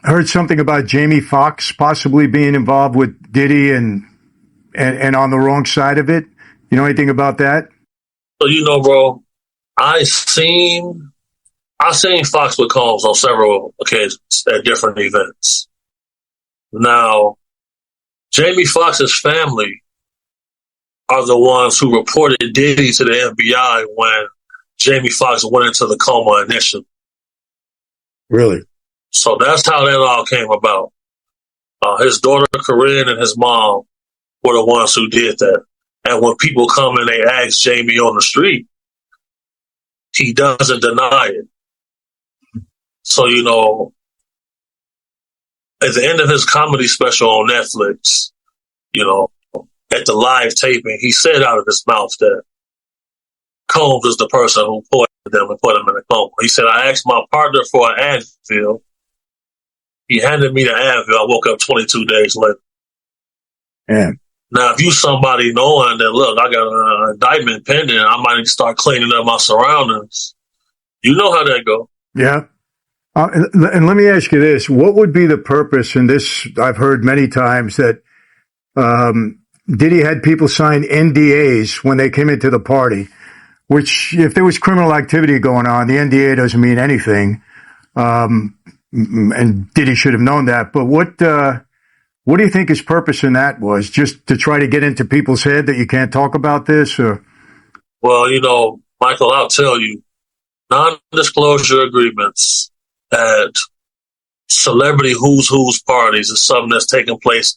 Heard something about Jamie Foxx possibly being involved with Diddy and on the wrong side of it. You know anything about that? So, bro, I seen Fox with Combs on several occasions at different events. Now, Jamie Foxx's family are the ones who reported Diddy to the FBI when Jamie Foxx went into the coma initially. Really? So that's how that all came about. His daughter, Corinne, and his mom were the ones who did that. And when people come and they ask Jamie on the street, he doesn't deny it. So, at the end of his comedy special on Netflix, at the live taping, he said out of his mouth that Combs is the person who poisoned them and put them in a coma. He said, I asked my partner for an Advil. He handed me the Advil. I woke up 22 days later. Yeah. Now, if you somebody knowing that, look, I got an indictment pending, I might need to start cleaning up my surroundings. You know how that go. Yeah. And let me ask you this. What would be the purpose, and this I've heard many times, that Diddy had people sign NDAs when they came into the party, which if there was criminal activity going on, the NDA doesn't mean anything. And Diddy should have known that. But what do you think his purpose in that was? Just to try to get into people's head that you can't talk about this? Or? Well, Michael, I'll tell you, non-disclosure agreements at celebrity who's parties is something that's taking place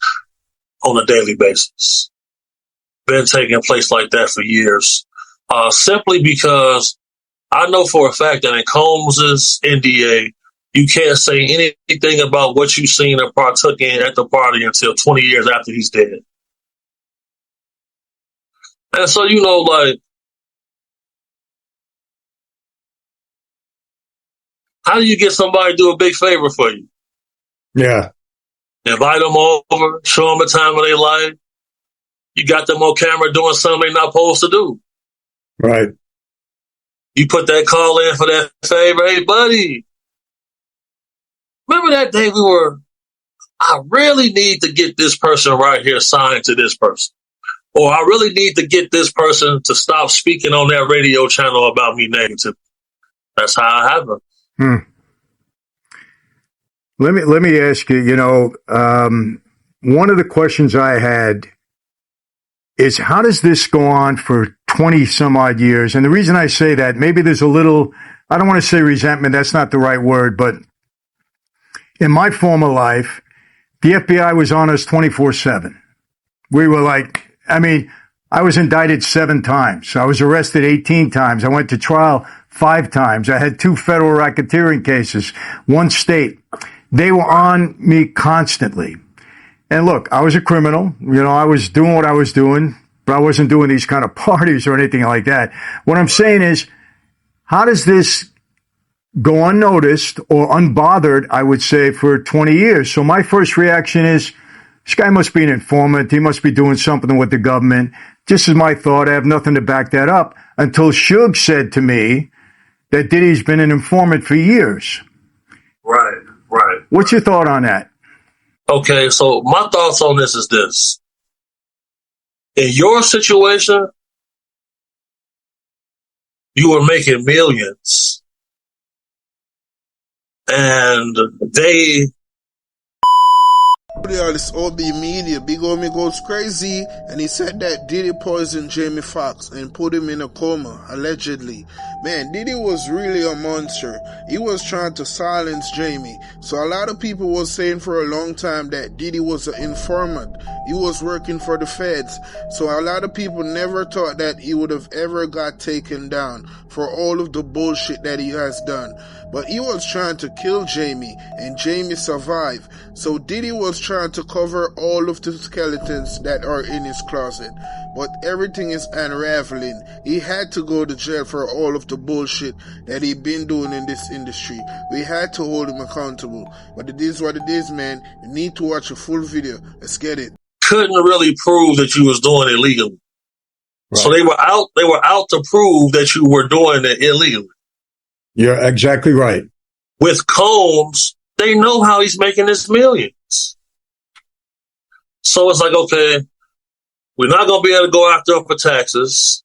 on a daily basis. Been taking place like that for years. Simply because I know for a fact that in Combs' NDA, you can't say anything about what you've seen or partook in at the party until 20 years after he's dead. And so, how do you get somebody to do a big favor for you? Yeah. Invite them over, show them a time of their life. You got them on camera doing something they're not supposed to do. Right. You put that call in for that favor. Hey, buddy, remember that day I really need to get this person right here signed to this person. Or I really need to get this person to stop speaking on that radio channel about me negative. That's how it happened. Let me ask you, one of the questions I had is, how does this go on for 20 some odd years? And the reason I say that, maybe there's a little, I don't want to say resentment, that's not the right word, but in my former life, the FBI was on us 24/7. We were I was indicted 7 times. I was arrested 18 times. I went to trial 5 times. I had 2 federal racketeering cases, 1 state. They were on me constantly. And look, I was a criminal. I was doing what I was doing, but I wasn't doing these kind of parties or anything like that. What I'm saying is, how does this go unnoticed or unbothered, I would say, for 20 years? So my first reaction is, this guy must be an informant. He must be doing something with the government. This is my thought. I have nothing to back that up, until Suge said to me that Diddy's been an informant for years. Right. What's your thought on that? Okay, so my thoughts on this is this. In your situation, you were making millions. And they... This OB Media, Big Homie goes crazy, and he said that Diddy poisoned Jamie Foxx and put him in a coma, allegedly. Man, Diddy was really a monster. He was trying to silence Jamie. So a lot of people was saying for a long time that Diddy was an informant. He was working for the feds. So a lot of people never thought that he would have ever got taken down for all of the bullshit that he has done. But he was trying to kill Jamie, and Jamie survived. So Diddy was trying to cover all of the skeletons that are in his closet. But everything is unraveling. He had to go to jail for all of the bullshit that he been doing in this industry. We had to hold him accountable. But it is what it is, man. You need to watch a full video. Let's get it. Couldn't really prove that you was doing it legally. Right. So they were out to prove that you were doing it illegally. You're exactly right. With Combs, They know how he's making his millions. So it's like, okay, we're not going to be able to go after him for taxes.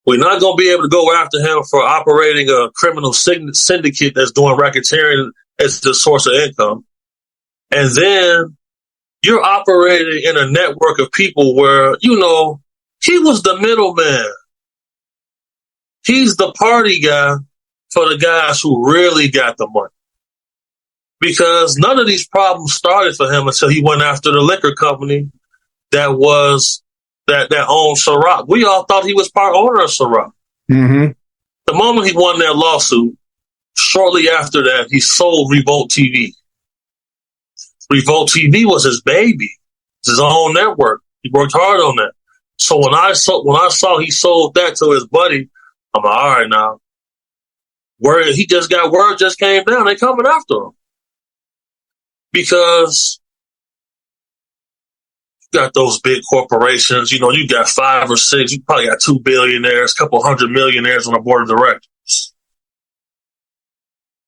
We're not going to be able to go after him for operating a criminal syndicate that's doing racketeering as the source of income. And then you're operating in a network of people where, he was the middleman. He's the party guy for the guys who really got the money. Because none of these problems started for him until he went after the liquor company that owned Ciroc. We all thought he was part owner of Ciroc. Mm-hmm. The moment he won that lawsuit, shortly after that, he sold Revolt TV. Revolt TV was his baby. It's his own network. He worked hard on that. So when I saw he sold that to his buddy, I'm like, all right now. Word just came down. They coming after him. Because you got those big corporations, you got 5 or 6, you probably got 2 billionaires, a couple hundred millionaires on the board of directors.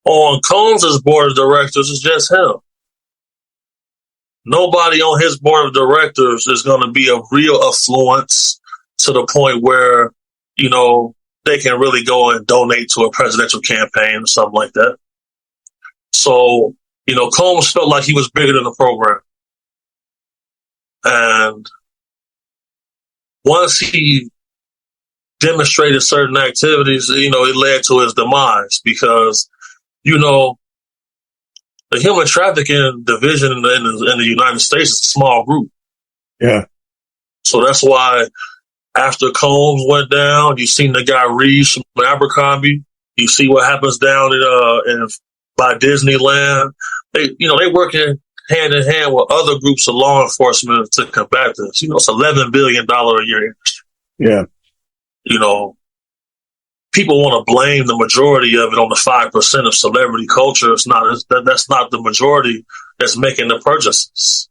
On Combs' board of directors, it's just him. Nobody on his board of directors is going to be a real affluence to the point where, they can really go and donate to a presidential campaign or something like that. So, Combs felt like he was bigger than the program. And once he demonstrated certain activities, it led to his demise because, the human trafficking division in the United States is a small group. Yeah. So that's why after Combs went down, you seen the guy Reeves from Abercrombie. You see what happens down by Disneyland. They working hand in hand with other groups of law enforcement to combat this. It's $11 billion a year industry. Yeah. People want to blame the majority of it on the 5% of celebrity culture. That's not the majority that's making the purchases.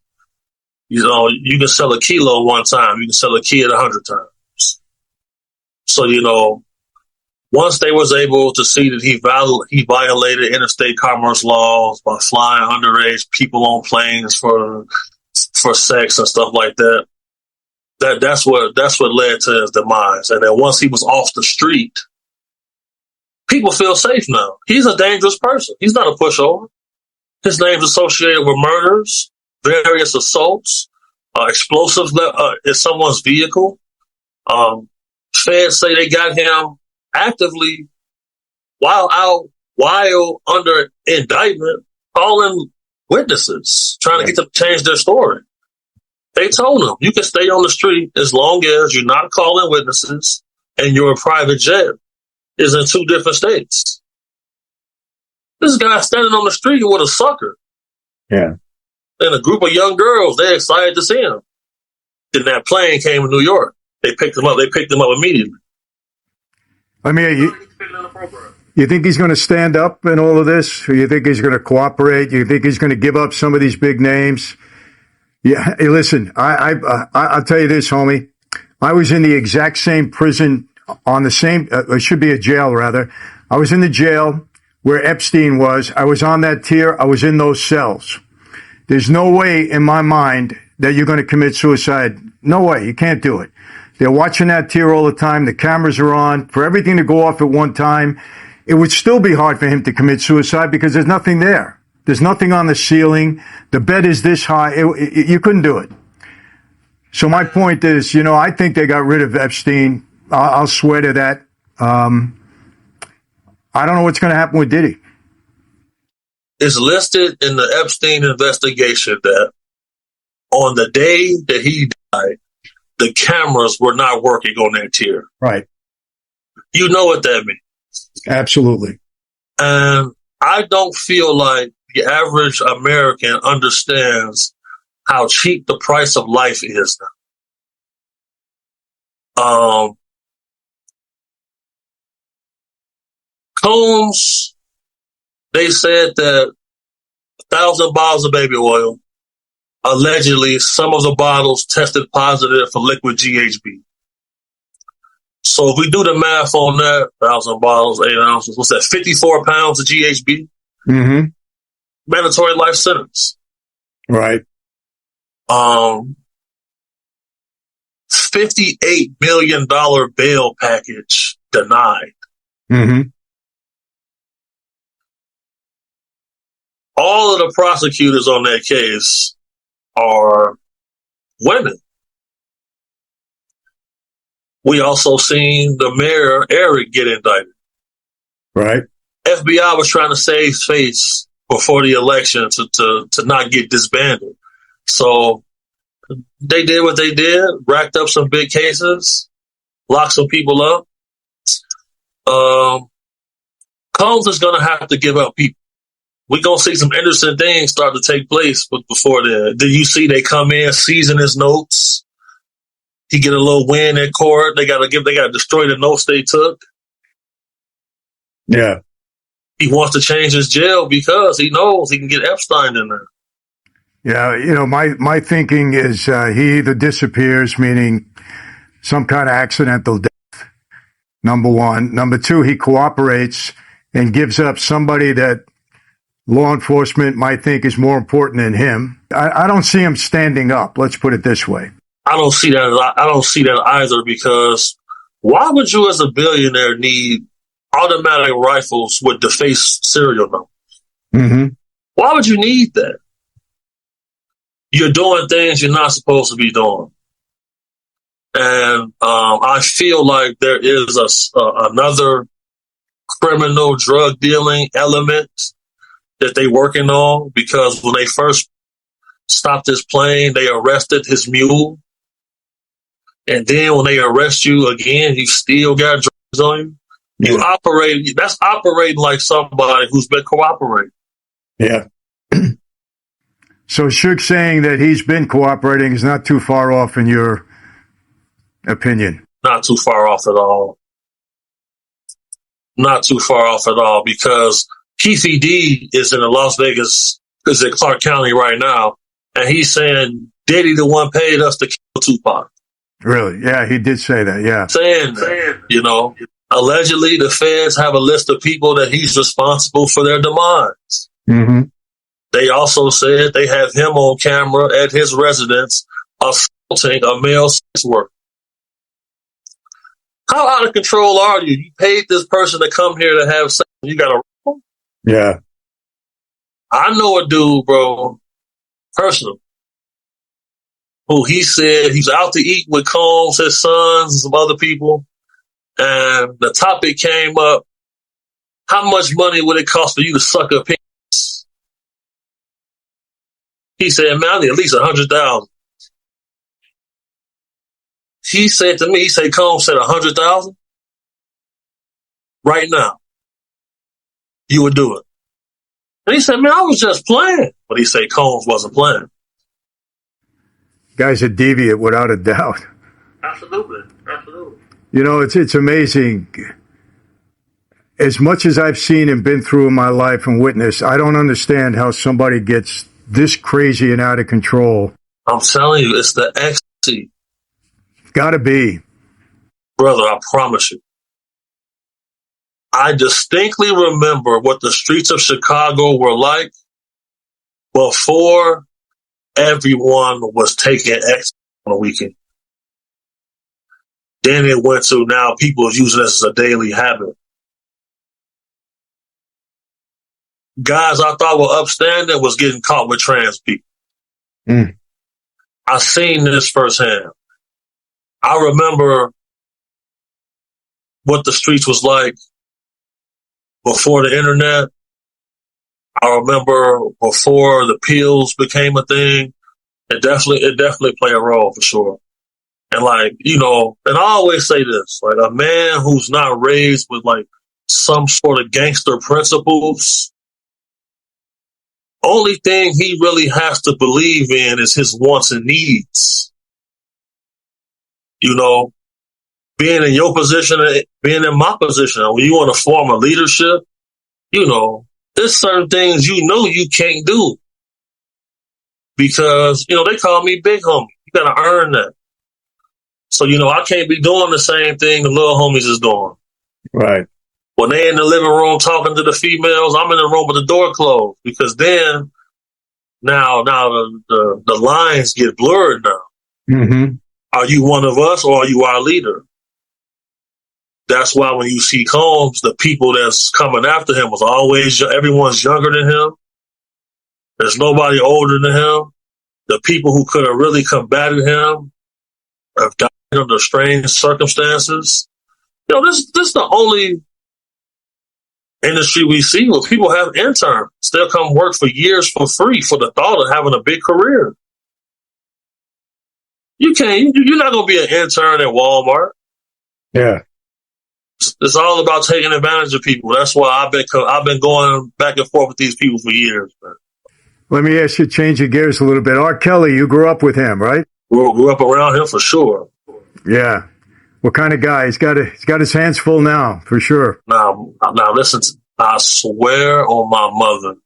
You can sell a kilo one time. You can sell a kid 100 times. So, once they was able to see that he violated interstate commerce laws by flying underage people on planes for sex and stuff like that, that's what led to his demise. And then once he was off the street, people feel safe now. He's a dangerous person. He's not a pushover. His name's associated with murders, various assaults, explosives in someone's vehicle. Feds say they got him actively while under indictment, calling witnesses, trying to get them to change their story. They told him, you can stay on the street as long as you're not calling witnesses and your private jet is in 2 different states. This guy standing on the street with a sucker. Yeah. And a group of young girls, they're excited to see him. Then that plane came to New York. They picked him up. They picked him up immediately. I mean, you think he's going to stand up in all of this? Or you think he's going to cooperate? You think he's going to give up some of these big names? Yeah. Hey, listen, I'll tell you this, homie. I was in the exact same prison on the same, it should be a jail rather. I was in the jail where Epstein was. I was on that tier. I was in those cells. There's no way in my mind that you're going to commit suicide. No way. You can't do it. They're watching that tier all the time. The cameras are on. For everything to go off at one time, it would still be hard for him to commit suicide because there's nothing there. There's nothing on the ceiling. The bed is this high. You couldn't do it. So my point is, I think they got rid of Epstein. I'll swear to that. I don't know what's going to happen with Diddy. It's listed in the Epstein investigation that on the day that he died, the cameras were not working on that tier. Right. You know what that means. Absolutely. And I don't feel like the average American understands how cheap the price of life is now. Combs, they said that 1,000 bottles of baby oil, allegedly some of the bottles tested positive for liquid GHB. So if we do the math on that, 1,000 bottles, 8 ounces, what's that, 54 pounds of GHB? Mm-hmm. mandatory life sentence. Right. $58 million bail package denied. Mm-hmm. All of the prosecutors on that case are women. We also seen the mayor, Eric, get indicted. Right. FBI was trying to save face before the election to not get disbanded. So they did what they did, racked up some big cases, locked some people up. Combs is going to have to give up people. We're going to see some interesting things start to take place before then. Did you see they come in, season his notes? He get a little win in court. They got to destroy the notes they took. Yeah. He wants to change his jail because he knows he can get Epstein in there. Yeah, my thinking is he either disappears, meaning some kind of accidental death, number one. Number two, he cooperates and gives up somebody that law enforcement might think is more important than him. I don't see him standing up. Let's put it this way. I don't see that. I don't see that either, because why would you, as a billionaire, need automatic rifles with defaced serial numbers? Mm-hmm. Why would you need that? You're doing things you're not supposed to be doing. And I feel like there is another criminal drug dealing element that they're working on, because when they first stopped his plane, they arrested his mule. And then when they arrest you again, you still got drugs on you. Yeah. That's operating like somebody who's been cooperating. Yeah. So Suge saying that he's been cooperating is not too far off in your opinion. Not too far off at all. Not too far off at all, because Keefe D is in Las Vegas, is in Clark County right now, and he's saying Diddy the one paid us to kill Tupac. Really? Yeah, he did say that, yeah. Saying, allegedly the feds have a list of people that he's responsible for their demise. Mm-hmm. They also said they have him on camera at his residence assaulting a male sex worker. How out of control are you? You paid this person to come here to have sex. You got a rifle? Yeah. I know a dude, bro, personally, who he said he's out to eat with Combs, his sons, and some other people. And the topic came up, how much money would it cost for you to suck a penis? He said, man, I need at least $100,000. He said to me, Combs said $100,000? Right now. You would do it. And he said, man, I was just playing. But he said Combs wasn't playing. Guy's a deviant without a doubt. Absolutely. Absolutely. It's amazing. As much as I've seen and been through in my life and witnessed, I don't understand how somebody gets this crazy and out of control. I'm telling you, it's the ecstasy. Gotta be. Brother, I promise you. I distinctly remember what the streets of Chicago were like before everyone was taking ecstasy on a weekend. Then it went to now people are using this as a daily habit. Guys I thought were upstanding was getting caught with trans people. Mm. I seen this firsthand. I remember what the streets was like before the internet. I remember before the pills became a thing. It definitely played a role for sure. And and I always say this, like a man who's not raised with like some sort of gangster principles, only thing he really has to believe in is his wants and needs. Being in your position, being in my position, when you want to form a leadership, there's certain things you can't do. Because, they call me big homie. You got to earn that. So, I can't be doing the same thing the little homies is doing. Right. When they in the living room talking to the females, I'm in the room with the door closed, because then now the lines get blurred now. Mm-hmm. Are you one of us or are you our leader? That's why when you see Combs, the people that's coming after him was always, everyone's younger than him. There's nobody older than him. The people who could have really combated him have died under strange circumstances. This is the only industry we see where people have interns. They'll come work for years for free for the thought of having a big career. You're not going to be an intern at Walmart. Yeah. It's all about taking advantage of people. That's why I've been going back and forth with these people for years, man. Let me ask you, change your gears a little bit. R. Kelly, you grew up with him, right? Grew up around him for sure. Yeah. What kind of guy? He's got his hands full now, for sure. Now listen, I swear on my mother,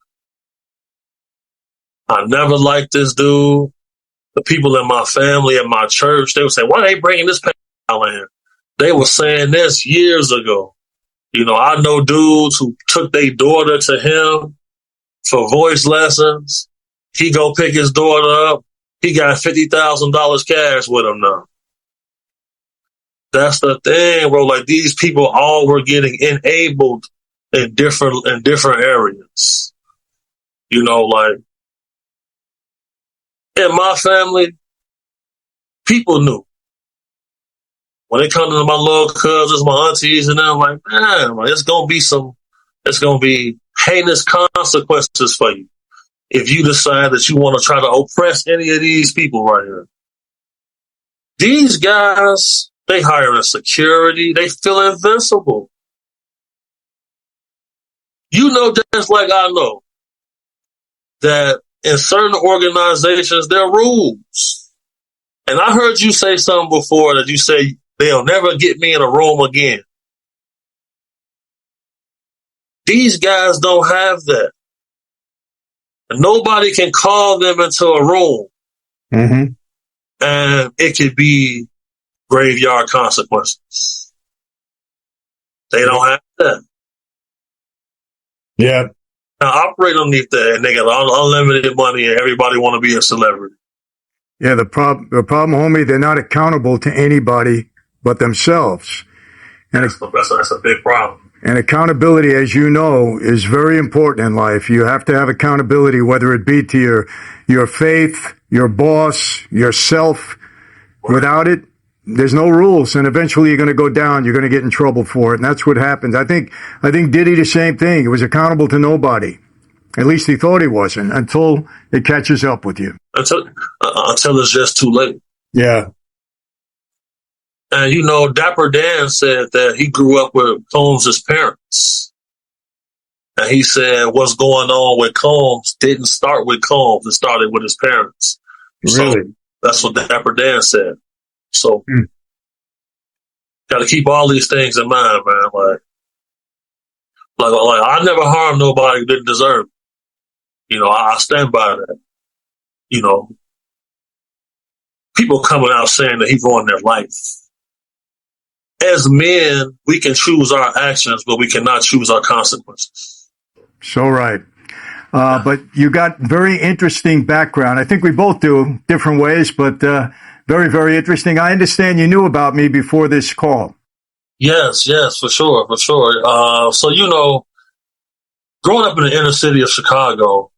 I never liked this dude. The people in my family and my church, they would say, why are they bringing this out in? They were saying this years ago. I know dudes who took their daughter to him for voice lessons. He go pick his daughter up. He got $50,000 cash with him now. That's the thing, bro. Like, these people all were getting enabled in different areas. Like, in my family, people knew. When they come to my little cousins, my aunties, and them, like, man, it's gonna be heinous consequences for you if you decide that you want to try to oppress any of these people right here. These guys, they hire security. They feel invincible. Just like I know that in certain organizations, there are rules. And I heard you say something before that you say, they'll never get me in a room again. These guys don't have that. And nobody can call them into a room. Mm-hmm. And it could be graveyard consequences. They don't have that. Yeah. Now operate underneath that, and they got unlimited money, and everybody want to be a celebrity. Yeah, the problem, homie, they're not accountable to anybody but themselves. And that's a big problem. And accountability, as you know, is very important in life. You have to have accountability, whether it be to your faith, your boss, yourself. Right. Without it, there's no rules, and eventually you're going to go down. You're going to get in trouble for it, and that's what happens. I think Diddy the same thing. He was accountable to nobody. At least he thought he wasn't, until it catches up with you. Until it's just too late. Yeah. And Dapper Dan said that he grew up with Combs' parents. And he said what's going on with Combs didn't start with Combs. It started with his parents. Really? So that's what Dapper Dan said. So, got to keep all these things in mind, man. Like I never harmed nobody who didn't deserve it. I stand by that. People coming out saying that he ruined their life. As men, we can choose our actions, but we cannot choose our consequences. So right. But you got very interesting background. I think we both do, different ways, but very, very interesting. I understand you knew about me before this call. Yes, for sure. So, growing up in the inner city of Chicago,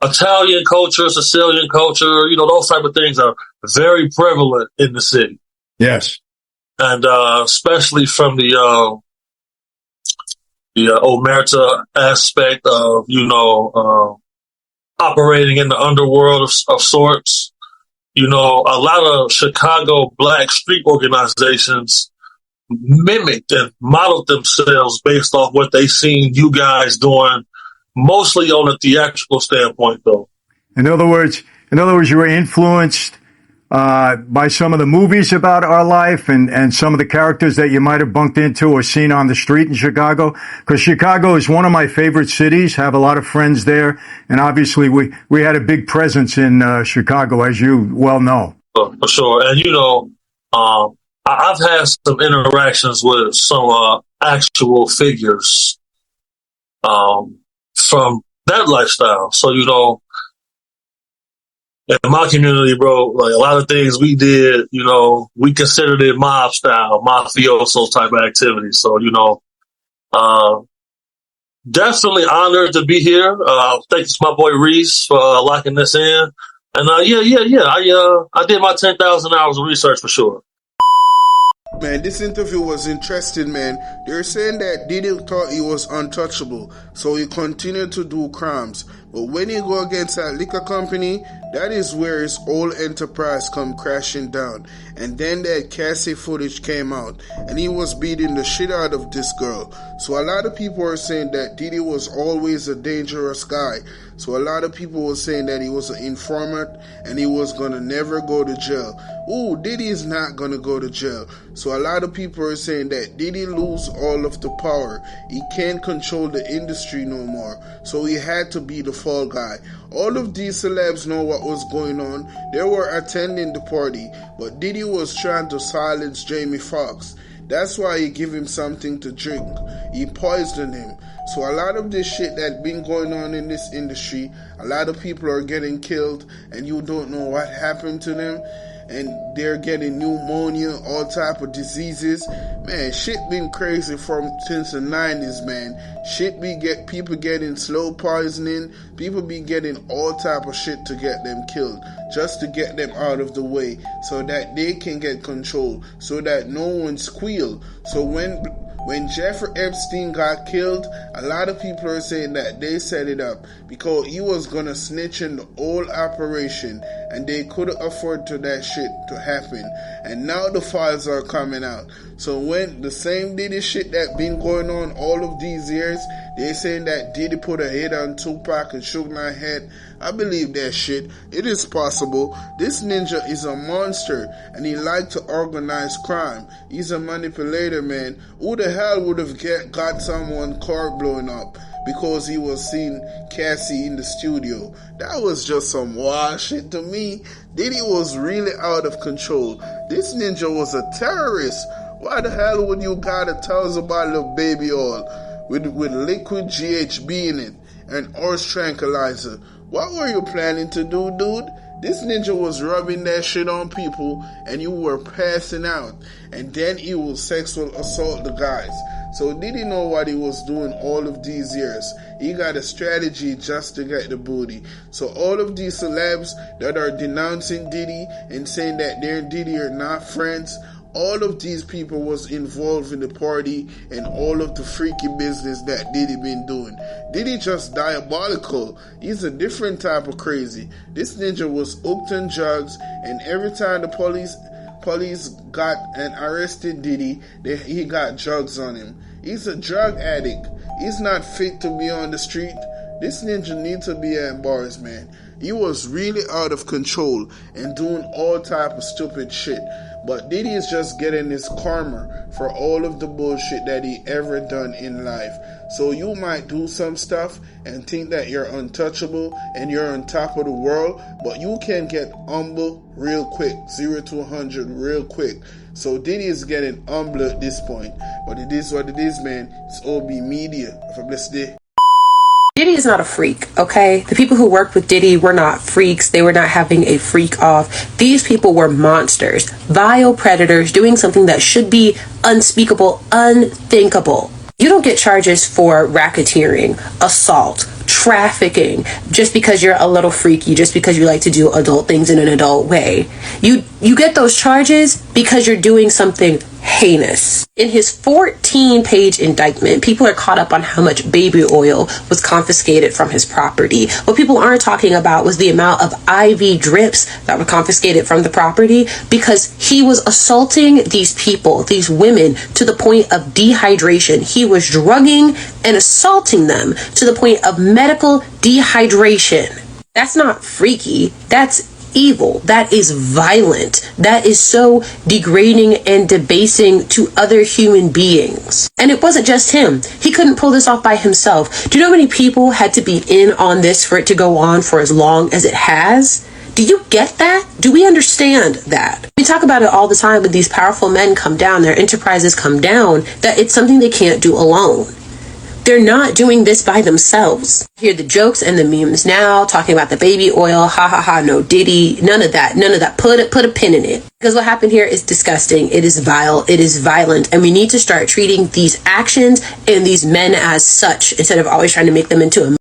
Italian culture, Sicilian culture, those type of things are very prevalent in the city. Yes. And especially from the omerta aspect of, operating in the underworld of sorts. A lot of Chicago black street organizations mimicked and modeled themselves based off what they seen you guys doing, mostly on a theatrical standpoint, though. In other words, you were influenced by some of the movies about our life and some of the characters that you might have bumped into or seen on the street in Chicago. Because Chicago is one of my favorite cities. Have a lot of friends there, and obviously we had a big presence in Chicago, as you well know. For sure, and I I've had some interactions with some actual figures from that lifestyle. So, you know, in my community, bro, like a lot of things we did, you know, we considered it mob style, mafioso type of activity. So, you know, definitely honored to be here. Thanks to my boy Reese for locking this in. And I did my 10,000 hours of research for sure. Man, this interview was interesting, man. They're saying that Diddy thought he was untouchable, so he continued to do crimes. But when he go against that liquor company, that is where his whole enterprise come crashing down. And then that Cassie footage came out, and he was beating the shit out of this girl. So a lot of people are saying that Diddy was always a dangerous guy. So a lot of people were saying that he was an informant and he was gonna never go to jail. Ooh, Diddy is not gonna go to jail. So a lot of people are saying that Diddy lose all of the power. He can't control the industry no more. So he had to be the fall guy. All of these celebs know what was going on. They were attending the party, but Diddy was trying to silence Jamie Foxx. That's why he gave him something to drink. He poisoned him. So a lot of this shit that been going on in this industry, a lot of people are getting killed and you don't know what happened to them. And they're getting pneumonia, all type of diseases. Man, shit been crazy since the 90s, man. People getting slow poisoning. People be getting all type of shit to get them killed, just to get them out of the way, so that they can get control, so that no one squeal. So when Jeffrey Epstein got killed, a lot of people are saying that they set it up because he was gonna snitch in the whole operation and they couldn't afford to that shit to happen. And now the files are coming out. So when the same Diddy shit that been going on all of these years, they saying that Diddy put a hit on Tupac and Suge Knight head. I believe that shit. It is possible. This ninja is a monster and he like to organize crime. He's a manipulator, man. Who the hell would have got someone car blown up because he was seeing Cassie in the studio? That was just some wild shit to me. Diddy was really out of control. This ninja was a terrorist. Why the hell would you got 1,000 bottle of baby oil with liquid GHB in it and horse tranquilizer? What were you planning to do, dude? This ninja was rubbing that shit on people and you were passing out. And then he will sexual assault the guys. So Diddy know what he was doing all of these years. He got a strategy just to get the booty. So all of these celebs that are denouncing Diddy and saying that they and Diddy are not friends, all of these people was involved in the party and all of the freaky business that Diddy been doing. Diddy just diabolical. He's a different type of crazy. This ninja was hooked on drugs, and every time the police got and arrested Diddy, he got drugs on him. He's a drug addict. He's not fit to be on the street. This ninja needs to be at bars, man. He was really out of control and doing all type of stupid shit. But Diddy is just getting his karma for all of the bullshit that he ever done in life. So you might do some stuff and think that you're untouchable and you're on top of the world, but you can get humble real quick, 0 to 100 real quick. So Diddy is getting humble at this point. But it is what it is, man. It's OB Media. Have a blessed day. Diddy is not a freak, okay? The people who worked with Diddy were not freaks. They were not having a freak off. These people were monsters, vile predators doing something that should be unspeakable, unthinkable. You don't get charges for racketeering, assault, trafficking, just because you're a little freaky, just because you like to do adult things in an adult way. You get those charges because you're doing something heinous. In his 14-page indictment, people are caught up on how much baby oil was confiscated from his property. What people aren't talking about was the amount of IV drips that were confiscated from the property, because he was assaulting these people, these women, to the point of dehydration. He was drugging and assaulting them to the point of medical dehydration. That's not freaky. That's evil. That is violent. That is so degrading and debasing to other human beings. And it wasn't just him. He couldn't pull this off by himself. Do you know how many people had to be in on this for it to go on for as long as it has? Do you get that? Do we understand that? We talk about it all the time when these powerful men come down, their enterprises come down, that it's something they can't do alone. They're not doing this by themselves. Hear the jokes and the memes now, talking about the baby oil, ha ha ha, no Diddy, none of that. Put a pin in it. Because what happened here is disgusting, it is vile, it is violent, and we need to start treating these actions and these men as such, instead of always trying to make them into a